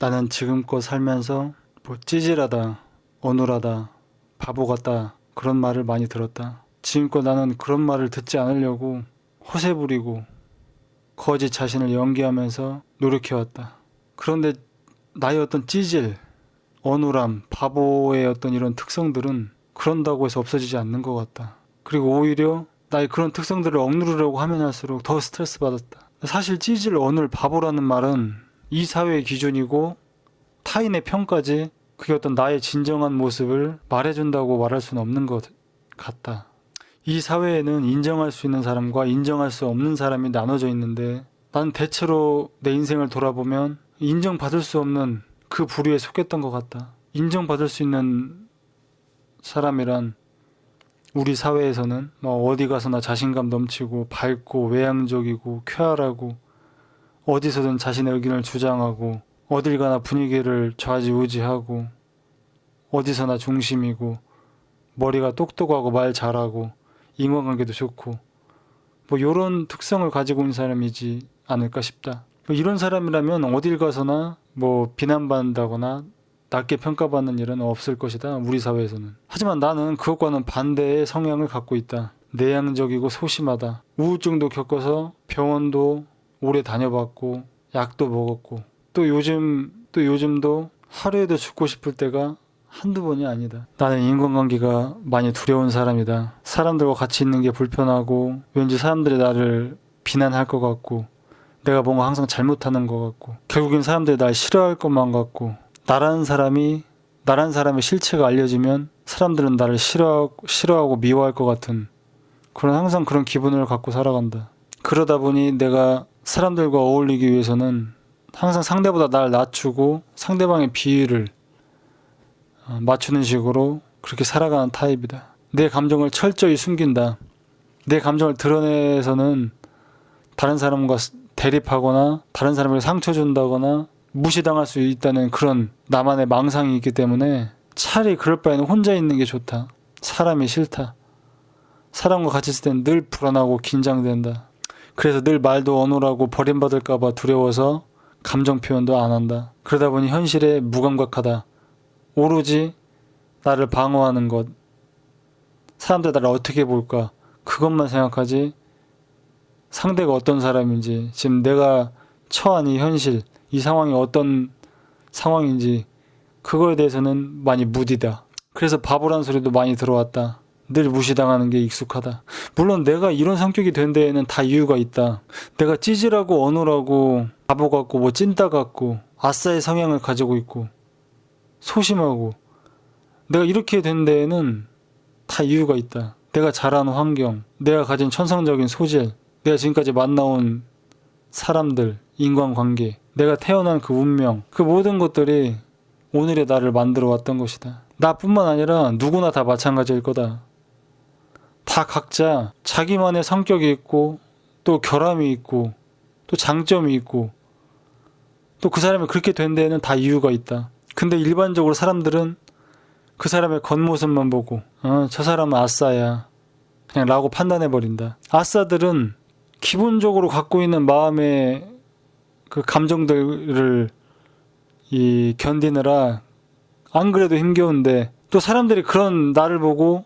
나는 지금껏 살면서 뭐 찌질하다, 어눌하다, 바보 같다 그런 말을 많이 들었다. 지금껏 나는 그런 말을 듣지 않으려고 허세 부리고 거짓 자신을 연기하면서 노력해왔다. 그런데 나의 어떤 찌질, 어눌함, 바보의 어떤 이런 특성들은 그런다고 해서 없어지지 않는 것 같다. 그리고 오히려 나의 그런 특성들을 억누르려고 하면 할수록 더 스트레스 받았다. 사실 찌질, 어눌, 바보라는 말은 이 사회의 기준이고 타인의 평가지 그게 어떤 나의 진정한 모습을 말해준다고 말할 수는 없는 것 같다. 이 사회에는 인정할 수 있는 사람과 인정할 수 없는 사람이 나눠져 있는데 난 대체로 내 인생을 돌아보면 인정받을 수 없는 그 부류에 속했던 것 같다. 인정받을 수 있는 사람이란 우리 사회에서는 뭐 어디 가서나 자신감 넘치고 밝고 외향적이고 쾌활하고 어디서든 자신의 의견을 주장하고 어딜 가나 분위기를 좌지우지하고 어디서나 중심이고 머리가 똑똑하고 말 잘하고 인간관계도 좋고 뭐 이런 특성을 가지고 있는 사람이지 않을까 싶다. 뭐 이런 사람이라면 어딜 가서나 뭐 비난받는다거나 낮게 평가받는 일은 없을 것이다. 우리 사회에서는. 하지만 나는 그것과는 반대의 성향을 갖고 있다. 내향적이고 소심하다. 우울증도 겪어서 병원도 오래 다녀봤고 약도 먹었고 또 요즘도 하루에도 죽고 싶을 때가 한두 번이 아니다. 나는 인간관계가 많이 두려운 사람이다. 사람들과 같이 있는 게 불편하고 왠지 사람들이 나를 비난할 것 같고 내가 뭔가 항상 잘못하는 것 같고 결국엔 사람들이 날 싫어할 것만 같고 나라는 사람의 실체가 알려지면 사람들은 나를 싫어하고 미워할 것 같은 항상 그런 기분을 갖고 살아간다. 그러다 보니 내가 사람들과 어울리기 위해서는 항상 상대보다 날 낮추고 상대방의 비위를 맞추는 식으로 그렇게 살아가는 타입이다. 내 감정을 철저히 숨긴다. 내 감정을 드러내서는 다른 사람과 대립하거나 다른 사람에게 상처 준다거나 무시당할 수 있다는 그런 나만의 망상이 있기 때문에 차라리 그럴 바에는 혼자 있는 게 좋다. 사람이 싫다. 사람과 같이 있을 땐 늘 불안하고 긴장된다. 그래서 늘 말도 어눌하고 버림받을까봐 두려워서 감정 표현도 안 한다. 그러다 보니 현실에 무감각하다. 오로지 나를 방어하는 것, 사람들 나를 어떻게 볼까 그것만 생각하지 상대가 어떤 사람인지 지금 내가 처한 이 현실, 이 상황이 어떤 상황인지 그거에 대해서는 많이 무디다. 그래서 바보란 소리도 많이 들어왔다. 늘 무시당하는 게 익숙하다. 물론 내가 이런 성격이 된 데에는 다 이유가 있다. 내가 찌질하고 어눌하고 바보 같고 뭐 찐따 같고 아싸의 성향을 가지고 있고 소심하고 내가 이렇게 된 데에는 다 이유가 있다. 내가 자란 환경, 내가 가진 천성적인 소질, 내가 지금까지 만나온 사람들, 인간관계, 내가 태어난 그 운명, 그 모든 것들이 오늘의 나를 만들어 왔던 것이다. 나뿐만 아니라 누구나 다 마찬가지일 거다. 다 각자 자기만의 성격이 있고 또 결함이 있고 또 장점이 있고 또 그 사람이 그렇게 된 데에는 다 이유가 있다. 근데 일반적으로 사람들은 그 사람의 겉모습만 보고 저 사람은 아싸야 그냥 라고 판단해버린다. 아싸들은 기본적으로 갖고 있는 마음의 그 감정들을 견디느라 안 그래도 힘겨운데 또 사람들이 그런 나를 보고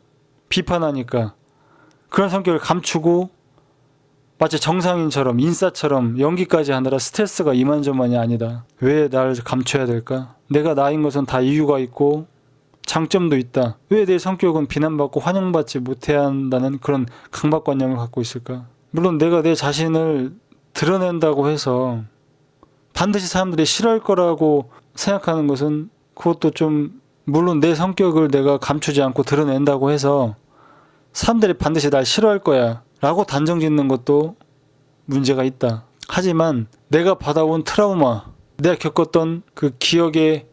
비판하니까 그런 성격을 감추고 마치 정상인처럼 인싸처럼 연기까지 하느라 스트레스가 이만저만이 아니다. 왜 나를 감춰야 될까? 내가 나인 것은 다 이유가 있고 장점도 있다. 왜 내 성격은 비난받고 환영받지 못해야 한다는 그런 강박관념을 갖고 있을까? 물론 내가 내 자신을 드러낸다고 해서 반드시 사람들이 싫어할 거라고 생각하는 것은 그것도 좀 물론 내 성격을 내가 감추지 않고 드러낸다고 해서 사람들이 반드시 날 싫어할 거야 라고 단정 짓는 것도 문제가 있다. 하지만 내가 받아온 트라우마, 내가 겪었던 그 기억에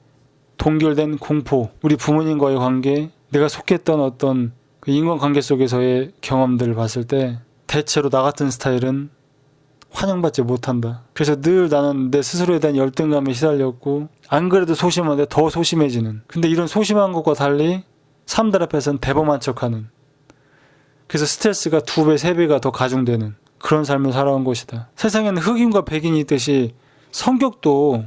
동결된 공포, 우리 부모님과의 관계, 내가 속했던 어떤 그 인간관계 속에서의 경험들을 봤을 때 대체로 나 같은 스타일은 환영받지 못한다. 그래서 늘 나는 내 스스로에 대한 열등감에 시달렸고 안 그래도 소심한데 더 소심해지는, 근데 이런 소심한 것과 달리 사람들 앞에서는 대범한 척하는, 그래서 스트레스가 2배, 3배가 더 가중되는 그런 삶을 살아온 것이다. 세상에는 흑인과 백인이 있듯이 성격도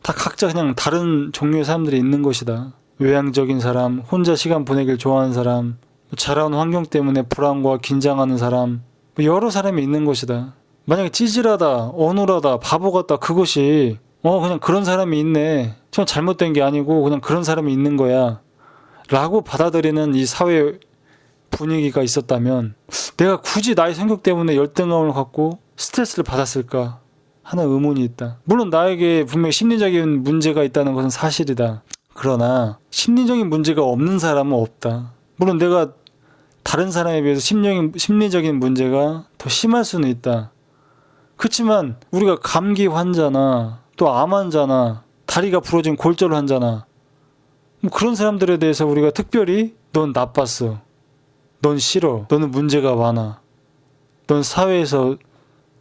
다 각자 그냥 다른 종류의 사람들이 있는 것이다. 외향적인 사람, 혼자 시간 보내길 좋아하는 사람, 자라온 환경 때문에 불안과 긴장하는 사람, 여러 사람이 있는 것이다. 만약에 찌질하다, 어눌하다, 바보 같다, 그것이 그냥 그런 사람이 있네, 전 잘못된 게 아니고 그냥 그런 사람이 있는 거야 라고 받아들이는 이 사회 분위기가 있었다면 내가 굳이 나의 성격 때문에 열등감을 갖고 스트레스를 받았을까 하는 의문이 있다. 물론 나에게 분명히 심리적인 문제가 있다는 것은 사실이다. 그러나 심리적인 문제가 없는 사람은 없다. 물론 내가 다른 사람에 비해서 심리적인 문제가 더 심할 수는 있다. 그렇지만 우리가 감기 환자나 또 암 환자나 다리가 부러진 골절 환자나 그런 사람들에 대해서 우리가 특별히 넌 나빴어, 넌 싫어, 너는 문제가 많아, 넌 사회에서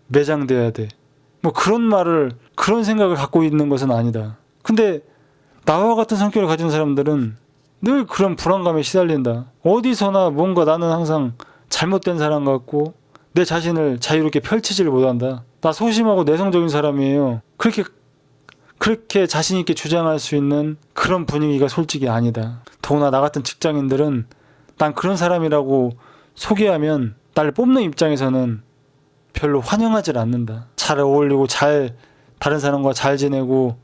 매장돼야 돼, 그런 생각을 갖고 있는 것은 아니다. 근데 나와 같은 성격을 가진 사람들은 늘 그런 불안감에 시달린다. 어디서나 뭔가 나는 항상 잘못된 사람 같고 내 자신을 자유롭게 펼치지를 못한다. 나 소심하고 내성적인 사람이에요. 그렇게 자신 있게 주장할 수 있는 그런 분위기가 솔직히 아니다. 더구나 나 같은 직장인들은 난 그런 사람이라고 소개하면 나를 뽑는 입장에서는 별로 환영하지 않는다. 잘 어울리고 다른 사람과 잘 지내고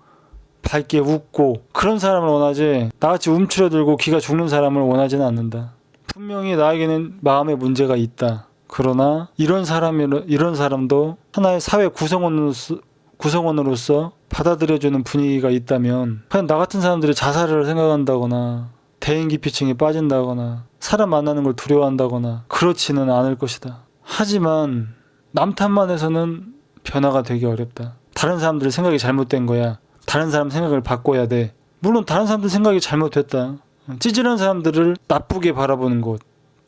밝게 웃고 그런 사람을 원하지, 나같이 움츠러들고 기가 죽는 사람을 원하지는 않는다. 분명히 나에게는 마음의 문제가 있다. 그러나 이런 사람도 하나의 사회 구성원으로서 받아들여주는 분위기가 있다면 그냥 나 같은 사람들이 자살을 생각한다거나 대인기피증에 빠진다거나 사람 만나는 걸 두려워한다거나 그렇지는 않을 것이다. 하지만 남 탓만 해서는 변화가 되기 어렵다. 다른 사람들의 생각이 잘못된 거야. 다른 사람 생각을 바꿔야 돼. 물론 다른 사람들 생각이 잘못됐다. 찌질한 사람들을 나쁘게 바라보는 것,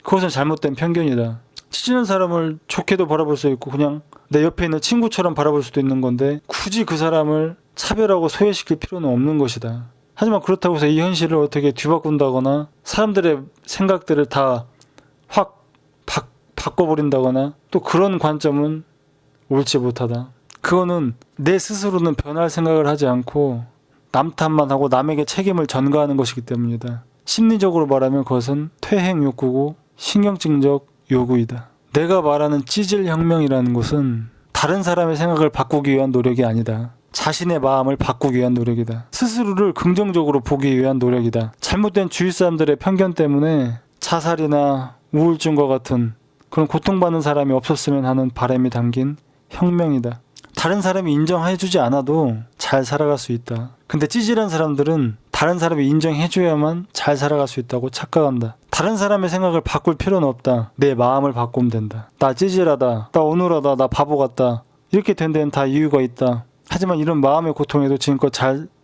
그것은 잘못된 편견이다. 찌질한 사람을 좋게도 바라볼 수 있고 그냥 내 옆에 있는 친구처럼 바라볼 수도 있는 건데 굳이 그 사람을 차별하고 소외시킬 필요는 없는 것이다. 하지만 그렇다고 해서 이 현실을 어떻게 뒤바꾼다거나 사람들의 생각들을 다 확 바꿔버린다거나 또 그런 관점은 옳지 못하다. 그거는 내 스스로는 변할 생각을 하지 않고 남 탓만 하고 남에게 책임을 전가하는 것이기 때문이다. 심리적으로 말하면 그것은 퇴행 욕구고 신경증적 요구이다. 내가 말하는 찌질 혁명이라는 것은 다른 사람의 생각을 바꾸기 위한 노력이 아니다. 자신의 마음을 바꾸기 위한 노력이다. 스스로를 긍정적으로 보기 위한 노력이다. 잘못된 주위 사람들의 편견 때문에 자살이나 우울증과 같은 그런 고통받는 사람이 없었으면 하는 바람이 담긴 혁명이다. 다른 사람이 인정해주지 않아도 잘 살아갈 수 있다. 근데 찌질한 사람들은 다른 사람이 인정해줘야만 잘 살아갈 수 있다고 착각한다. 다른 사람의 생각을 바꿀 필요는 없다. 내 마음을 바꾸면 된다. 나 찌질하다, 나 어눌하다, 나 바보 같다, 이렇게 된 데는 다 이유가 있다. 하지만 이런 마음의 고통에도 지금껏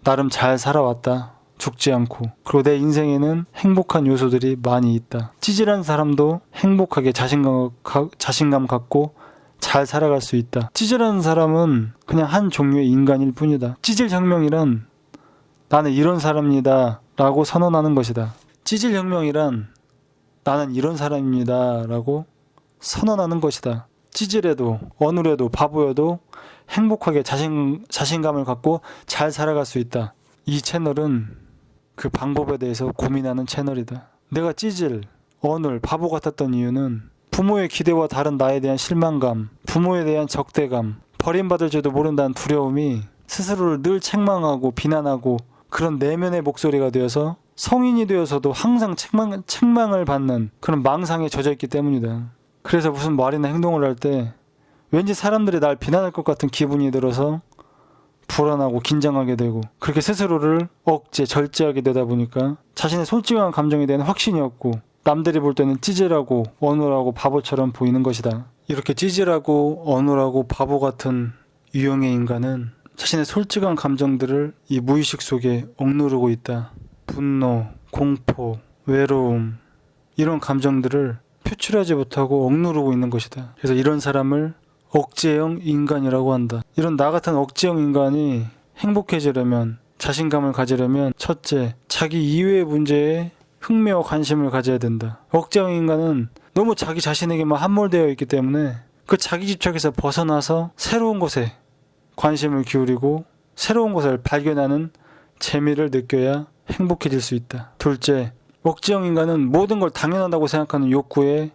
나름 잘 살아왔다. 죽지 않고. 그리고 내 인생에는 행복한 요소들이 많이 있다. 찌질한 사람도 행복하게 자신감 갖고 잘 살아갈 수 있다. 찌질한 사람은 그냥 한 종류의 인간일 뿐이다. 찌질 혁명이란 나는 이런 사람이다 라고 선언하는 것이다. 찌질 혁명이란 나는 이런 사람입니다 라고 선언하는 것이다. 찌질해도 어눌해도 바보여도 행복하게 자신감을 갖고 잘 살아갈 수 있다. 이 채널은 그 방법에 대해서 고민하는 채널이다. 내가 찌질, 어눌, 바보 같았던 이유는 부모의 기대와 다른 나에 대한 실망감, 부모에 대한 적대감, 버림받을 줄도 모른다는 두려움이 스스로를 늘 책망하고 비난하고 그런 내면의 목소리가 되어서 성인이 되어서도 항상 책망을 받는 그런 망상에 젖어있기 때문이다. 그래서 무슨 말이나 행동을 할 때 왠지 사람들이 날 비난할 것 같은 기분이 들어서 불안하고 긴장하게 되고 그렇게 스스로를 절제하게 되다 보니까 자신의 솔직한 감정에 대한 확신이 없고 남들이 볼 때는 찌질하고 어눌하고 바보처럼 보이는 것이다. 이렇게 찌질하고 어눌하고 바보 같은 유형의 인간은 자신의 솔직한 감정들을 이 무의식 속에 억누르고 있다. 분노, 공포, 외로움, 이런 감정들을 표출하지 못하고 억누르고 있는 것이다. 그래서 이런 사람을 억제형 인간이라고 한다. 이런 나 같은 억제형 인간이 행복해지려면, 자신감을 가지려면 첫째, 자기 이외의 문제에 흥미와 관심을 가져야 된다. 억제형 인간은 너무 자기 자신에게만 함몰되어 있기 때문에 그 자기 집착에서 벗어나서 새로운 것에 관심을 기울이고 새로운 것을 발견하는 재미를 느껴야 행복해질 수 있다. 둘째, 억지형 인간은 모든 걸 당연하다고 생각하는 욕구에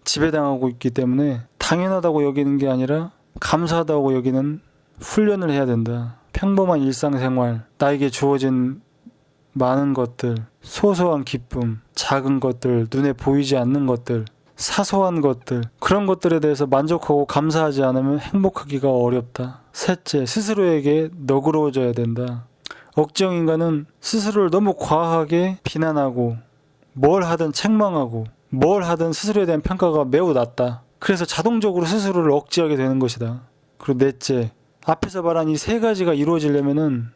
지배당하고 있기 때문에 당연하다고 여기는 게 아니라 감사하다고 여기는 훈련을 해야 된다. 평범한 일상생활, 나에게 주어진 많은 것들, 소소한 기쁨, 작은 것들, 눈에 보이지 않는 것들, 사소한 것들, 그런 것들에 대해서 만족하고 감사하지 않으면 행복하기가 어렵다. 셋째, 스스로에게 너그러워져야 된다. 억지형 인간은 스스로를 너무 과하게 비난하고 뭘 하든 책망하고 뭘 하든 스스로에 대한 평가가 매우 낮다. 그래서 자동적으로 스스로를 억제하게 되는 것이다. 그리고 넷째, 앞에서 말한 이 세 가지가 이루어지려면은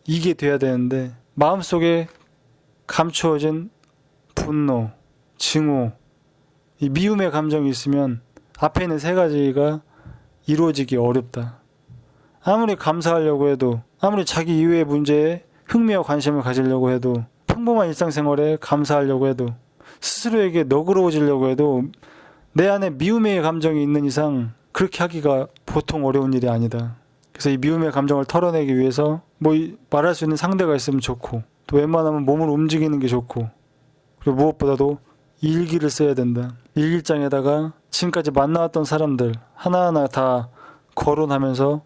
이게 돼야 되는데 마음속에 감추어진 분노, 증오, 이 미움의 감정이 있으면 앞에 있는 세 가지가 이루어지기 어렵다. 아무리 감사하려고 해도, 아무리 자기 이외의 문제에 흥미와 관심을 가지려고 해도, 평범한 일상생활에 감사하려고 해도, 스스로에게 너그러워지려고 해도 내 안에 미움의 감정이 있는 이상 그렇게 하기가 보통 어려운 일이 아니다. 그래서 이 미움의 감정을 털어내기 위해서 말할 수 있는 상대가 있으면 좋고, 또 웬만하면 몸을 움직이는 게 좋고, 그리고 무엇보다도 일기를 써야 된다. 일기장에다가 지금까지 만나왔던 사람들 하나하나 다 거론하면서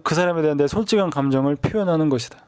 그 사람에 대한 내 솔직한 감정을 표현하는 것이다.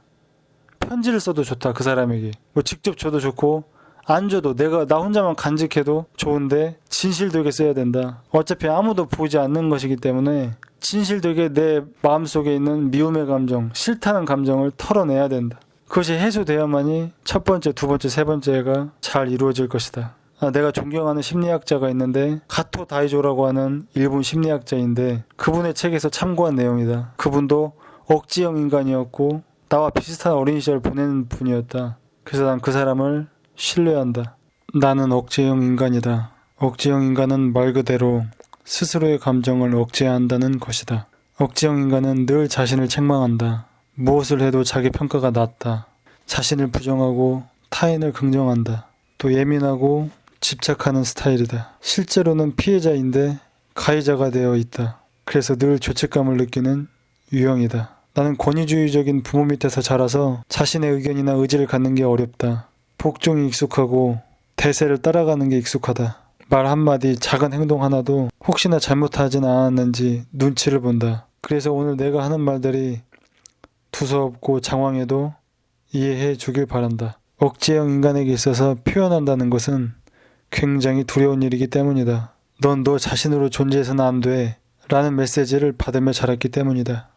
편지를 써도 좋다. 그 사람에게 직접 줘도 좋고, 안 줘도 나 혼자만 간직해도 좋은데 진실되게 써야 된다. 어차피 아무도 보지 않는 것이기 때문에 진실되게 내 마음속에 있는 미움의 감정, 싫다는 감정을 털어내야 된다. 그것이 해소돼야만이 첫 번째, 두 번째, 세 번째가 잘 이루어질 것이다. 내가 존경하는 심리학자가 있는데 가토 다이조라고 하는 일본 심리학자인데 그분의 책에서 참고한 내용이다. 그분도 억지형 인간이었고 나와 비슷한 어린 시절 보낸 분이었다. 그래서 난 그 사람을 신뢰한다. 나는 억지형 인간이다. 억지형 인간은 말 그대로 스스로의 감정을 억제한다는 것이다. 억지형 인간은 늘 자신을 책망한다. 무엇을 해도 자기 평가가 낮다. 자신을 부정하고 타인을 긍정한다. 또 예민하고 집착하는 스타일이다. 실제로는 피해자인데 가해자가 되어 있다. 그래서 늘 죄책감을 느끼는 유형이다. 나는 권위주의적인 부모 밑에서 자라서 자신의 의견이나 의지를 갖는 게 어렵다. 복종이 익숙하고 대세를 따라가는 게 익숙하다. 말 한마디, 작은 행동 하나도 혹시나 잘못하진 않았는지 눈치를 본다. 그래서 오늘 내가 하는 말들이 두서없고 장황해도 이해해 주길 바란다. 억지형 인간에게 있어서 표현한다는 것은 굉장히 두려운 일이기 때문이다. 넌 너 자신으로 존재해서는 안 돼 라는 메시지를 받으며 자랐기 때문이다.